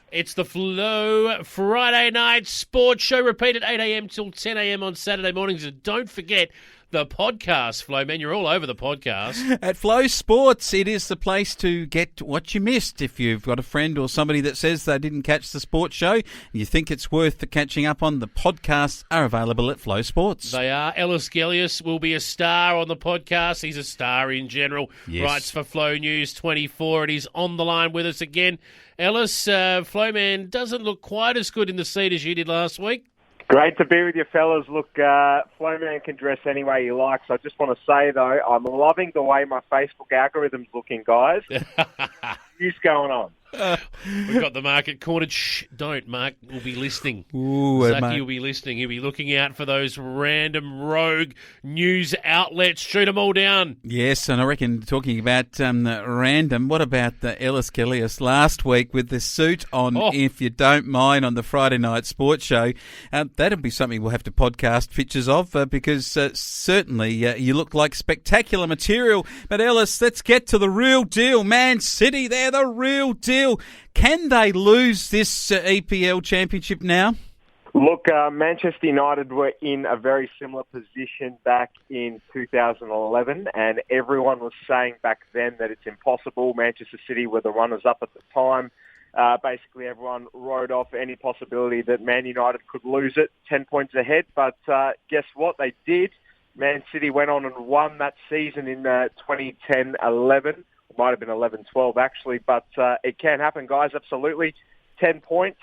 It's the Flow Friday night sports show, repeated 8 a.m. till 10 a.m. on Saturday mornings. And don't forget the podcast, Flowman. You're all over the podcast. At Flow Sports, it is the place to get what you missed. If you've got a friend or somebody that says they didn't catch the sports show, you think it's worth catching up on, the podcasts are available at Flow Sports. They are. Ellis Gelios will be a star on the podcast. He's a star in general. Yes. Writes for Flow News 24, and he's on the line with us again. Ellis, Flowman doesn't look quite as good in the seat as you did last week. Great to be with you, fellas. Look, Flowman can dress any way he likes. I just want to say, though, I'm loving the way my Facebook algorithm's looking, guys. What's going on? We've got the market cornered. Shh, don't. Mark will be listening. Mark will be listening. He'll be looking out for those random rogue news outlets. Shoot them all down. Yes, and I reckon, talking about random, what about the Ellis Gelios last week with the suit on, if you don't mind, on the Friday night sports show? That'll be something we'll have to podcast pictures of because certainly you look like spectacular material. But Ellis, let's get to the real deal. Man City, they're the real deal. Can they lose this EPL championship now? Look, Manchester United were in a very similar position back in 2011, and everyone was saying back then that it's impossible. Manchester City were the runners-up at the time. Basically, everyone wrote off any possibility that Man United could lose it 10 points ahead, but guess what? They did. Man City went on and won that season in 2010-11. It might have been 11-12 actually, but it can happen, guys, absolutely. 10 points.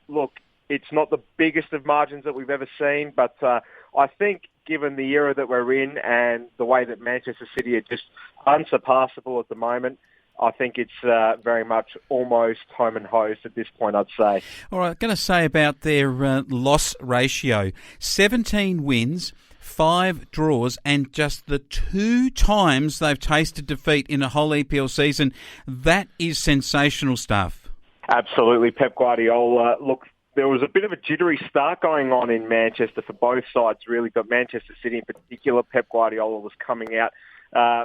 Look, it's not the biggest of margins that we've ever seen, but I think given the era that we're in and the way that Manchester City are just unsurpassable at the moment, I think it's very much almost home and hosed at this point, I'd say. All right, I'm going to say about their loss ratio. 17 wins, 5 draws, and just the 2 times they've tasted defeat in a whole EPL season. That is sensational stuff. Absolutely, Pep Guardiola. Look, there was a bit of a jittery start going on in Manchester for both sides, really, but Manchester City in particular. Pep Guardiola was coming out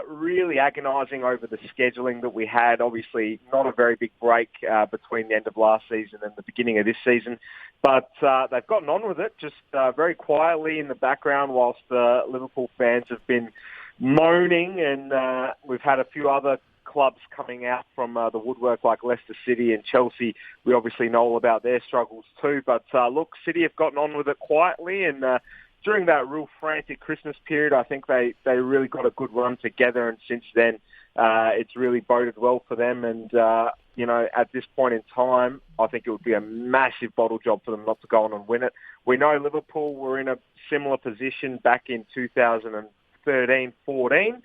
really agonising over the scheduling that we had. Obviously, not a very big break between the end of last season and the beginning of this season. But they've gotten on with it just very quietly in the background whilst Liverpool fans have been moaning. And we've had a few other clubs coming out from the woodwork like Leicester City and Chelsea. We obviously know all about their struggles too. But look, City have gotten on with it quietly, and during that real frantic Christmas period, I think they really got a good run together, and since then it's really boded well for them. And, at this point in time, I think it would be a massive bottle job for them not to go on and win it. We know Liverpool were in a similar position back in 2013-14.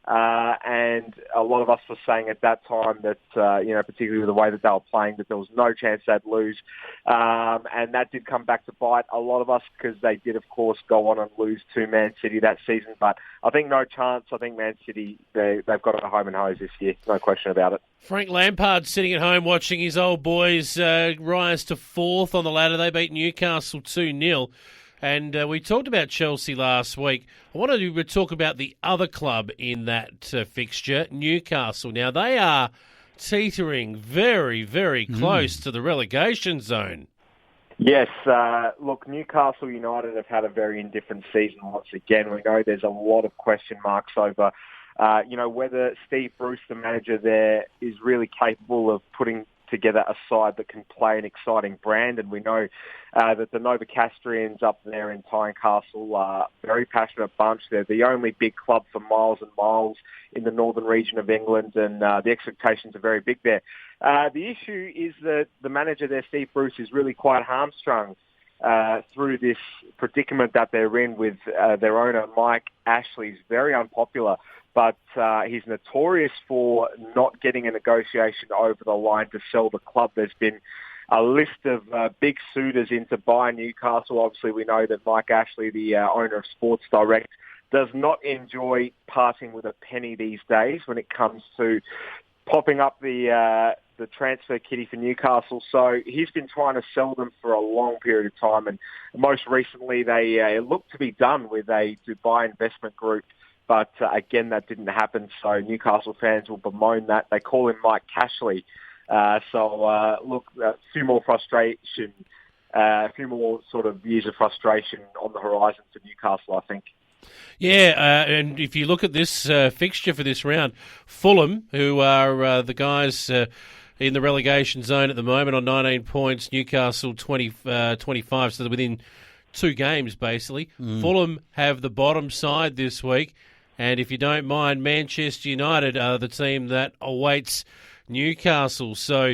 And a lot of us were saying at that time that, particularly with the way that they were playing, that there was no chance they'd lose. And that did come back to bite a lot of us because they did, of course, go on and lose to Man City that season. But I think no chance. I think Man City, they've got a home and hose this year. No question about it. Frank Lampard sitting at home watching his old boys rise to 4th on the ladder. They beat Newcastle 2-0. And we talked about Chelsea last week. I wanted to talk about the other club in that fixture, Newcastle. Now, they are teetering very, very close to the relegation zone. Yes, look, Newcastle United have had a very indifferent season once again. We know there's a lot of question marks over, whether Steve Bruce, the manager there, is really capable of putting together a side that can play an exciting brand. And we know that the Novocastrians up there in Tynecastle are a very passionate bunch. They're the only big club for miles and miles in the northern region of England, and the expectations are very big there. The issue is that the manager there, Steve Bruce, is really quite hamstrung through this predicament that they're in with their owner, Mike Ashley. He's very unpopular, but he's notorious for not getting a negotiation over the line to sell the club. There's been a list of big suitors in to buy Newcastle. Obviously, we know that Mike Ashley, the owner of Sports Direct, does not enjoy parting with a penny these days when it comes to popping up the transfer kitty for Newcastle. So he's been trying to sell them for a long period of time, and most recently they looked to be done with a Dubai investment group. But again, that didn't happen, so Newcastle fans will bemoan that. They call him Mike Cashley. Look, a few more frustration, a few more sort of years of frustration on the horizon for Newcastle, I think. Yeah, and if you look at this fixture for this round, Fulham, who are the guys in the relegation zone at the moment on 19 points, Newcastle 25, so they're within 2 games basically. Fulham have the bottom side this week, and if you don't mind, Manchester United are the team that awaits Newcastle, so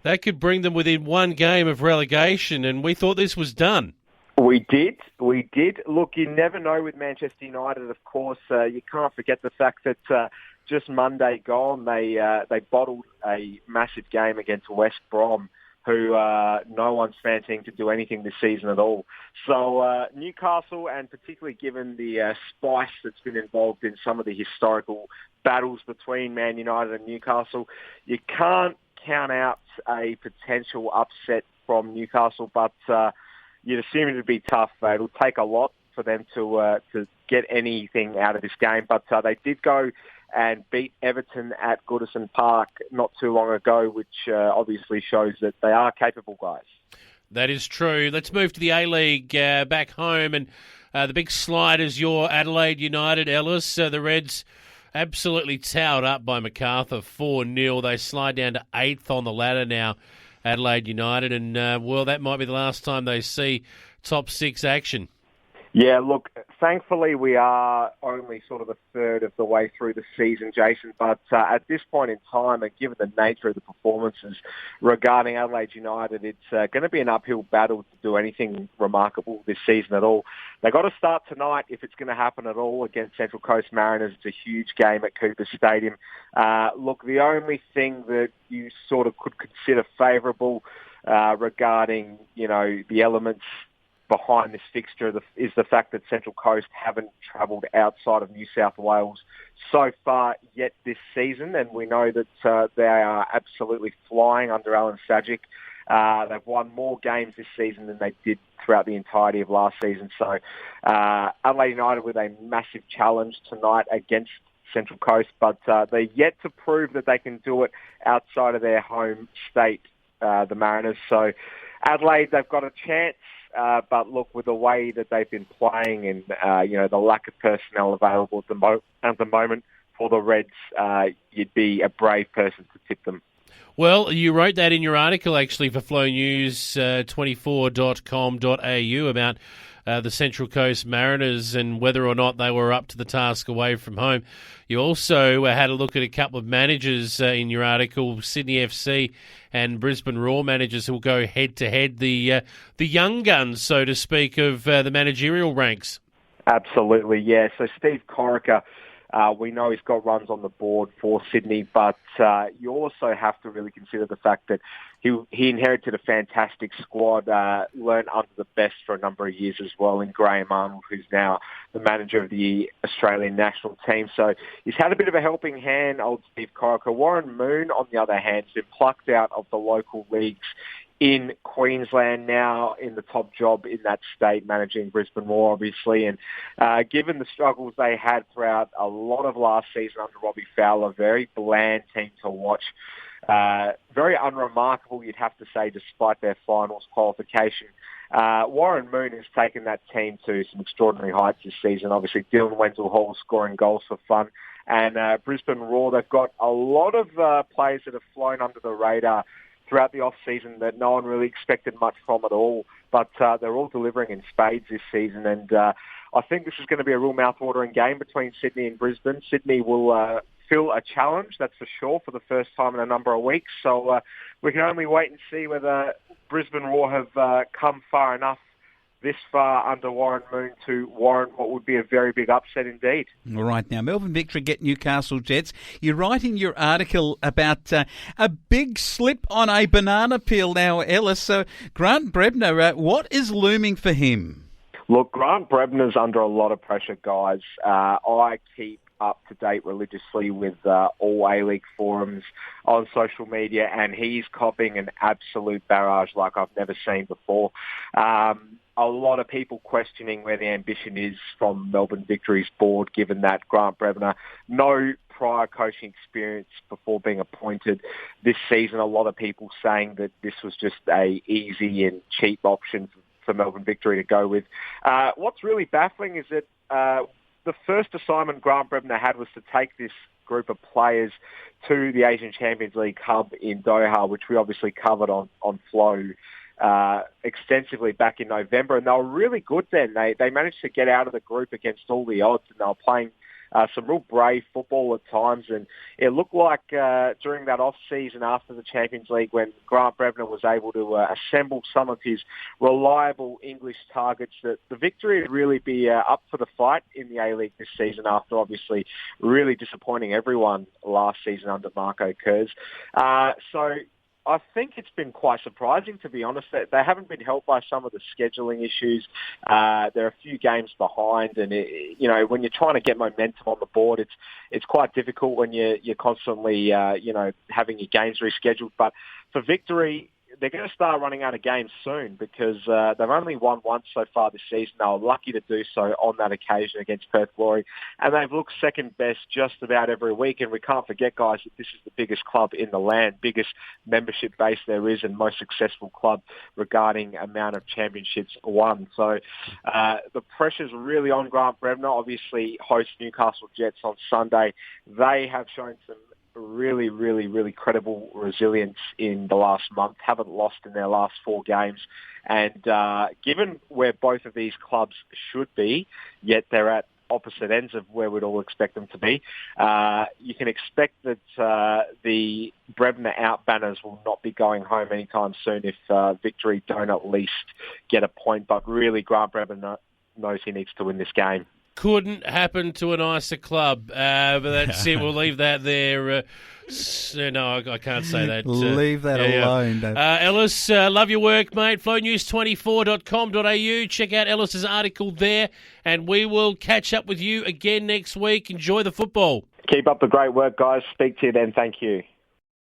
that could bring them within 1 game of relegation, and we thought this was done. We did. Look, you never know with Manchester United, of course. You can't forget the fact that just Monday gone, they bottled a massive game against West Brom, who no one's fancying to do anything this season at all. So Newcastle, and particularly given the spice that's been involved in some of the historical battles between Man United and Newcastle, you can't count out a potential upset from Newcastle, but you'd assume it would be tough. It'll take a lot for them to get anything out of this game. But they did go and beat Everton at Goodison Park not too long ago, which obviously shows that they are capable guys. That is true. Let's move to the A-League back home. And the big slide is your Adelaide United, Ellis. The Reds absolutely towed up by MacArthur 4-0. They slide down to 8th on the ladder now, Adelaide United, and that might be the last time they see top 6 action. Yeah, look, thankfully we are only sort of a third of the way through the season, Jason, but at this point in time, and given the nature of the performances regarding Adelaide United, it's going to be an uphill battle to do anything remarkable this season at all. They've got to start tonight if it's going to happen at all against Central Coast Mariners. It's a huge game at Cooper Stadium. Look, the only thing that you sort of could consider favourable regarding, the elements behind this fixture is the fact that Central Coast haven't travelled outside of New South Wales so far yet this season, and we know that they are absolutely flying under Alan Sajic. They've won more games this season than they did throughout the entirety of last season. So Adelaide United with a massive challenge tonight against Central Coast, but they're yet to prove that they can do it outside of their home state, the Mariners. So Adelaide, they've got a chance. But look, with the way that they've been playing and, the lack of personnel available at the moment for the Reds, you'd be a brave person to tip them. Well, you wrote that in your article, actually, for flownews24.com.au about the Central Coast Mariners and whether or not they were up to the task away from home. You also had a look at a couple of managers in your article, Sydney FC and Brisbane Roar managers who will go head-to-head, the young guns, so to speak, of the managerial ranks. Absolutely, yeah. So Steve Corica, we know he's got runs on the board for Sydney, but you also have to really consider the fact that he inherited a fantastic squad, learned under the best for a number of years as well in Graham Arnold, who's now the manager of the Australian national team. So he's had a bit of a helping hand, old Steve Corica. Warren Moon, on the other hand, has been plucked out of the local leagues in Queensland, now in the top job in that state, managing Brisbane Roar, obviously. And given the struggles they had throughout a lot of last season under Robbie Fowler, very bland team to watch. Very unremarkable, you'd have to say, despite their finals qualification. Warren Moon has taken that team to some extraordinary heights this season. Obviously, Dylan Wenzel-Hall scoring goals for fun. And Brisbane Roar, they've got a lot of players that have flown under the radar throughout the off-season that no one really expected much from at all. But they're all delivering in spades this season. And I think this is going to be a real mouth-watering game between Sydney and Brisbane. Sydney will feel a challenge, that's for sure, for the first time in a number of weeks. So we can only wait and see whether Brisbane Roar have come far enough this far under Warren Moon to warrant what would be a very big upset indeed. All right, now Melbourne Victory get Newcastle Jets. You write in your article about a big slip on a banana peel now, Ellis. So Grant Brebner, what is looming for him? Look, Grant Brebner's under a lot of pressure, guys. I keep up to date religiously with all A-League forums on social media, and he's copying an absolute barrage like I've never seen before. A lot of people questioning where the ambition is from Melbourne Victory's board, given that Grant Brebner, no prior coaching experience before being appointed this season. A lot of people saying that this was just a easy and cheap option for Melbourne Victory to go with. What's really baffling is that the first assignment Grant Brebner had was to take this group of players to the Asian Champions League hub in Doha, which we obviously covered on Flow extensively back in November, and they were really good then. They managed to get out of the group against all the odds, and they were playing some real brave football at times, and it looked like during that off-season after the Champions League when Grant Brebner was able to assemble some of his reliable English targets, that the Victory would really be up for the fight in the A-League this season after obviously really disappointing everyone last season under Marco Kurz. So I think it's been quite surprising, to be honest. They haven't been helped by some of the scheduling issues. They're a few games behind, and when you're trying to get momentum on the board, it's quite difficult when you're constantly having your games rescheduled. But for Victory, they're going to start running out of games soon because they've only won once so far this season. They were lucky to do so on that occasion against Perth Glory, and they've looked second best just about every week. And we can't forget, guys, that this is the biggest club in the land, biggest membership base there is, and most successful club regarding amount of championships won. So the pressure's really on Grant Brebner. Obviously, host Newcastle Jets on Sunday. They have shown some really, really, really credible resilience in the last month, haven't lost in their last 4 games. And given where both of these clubs should be, yet they're at opposite ends of where we'd all expect them to be, you can expect that the Brebner out banners will not be going home anytime soon if Victory don't at least get a point. But really, Grant Brebner knows he needs to win this game. Couldn't happen to a nicer club, but that's it. We'll leave that there. No, I can't say that. Leave that alone. Ellis, love your work, mate. FlowNews24.com.au. Check out Ellis's article there, and we will catch up with you again next week. Enjoy the football. Keep up the great work, guys. Speak to you then. Thank you.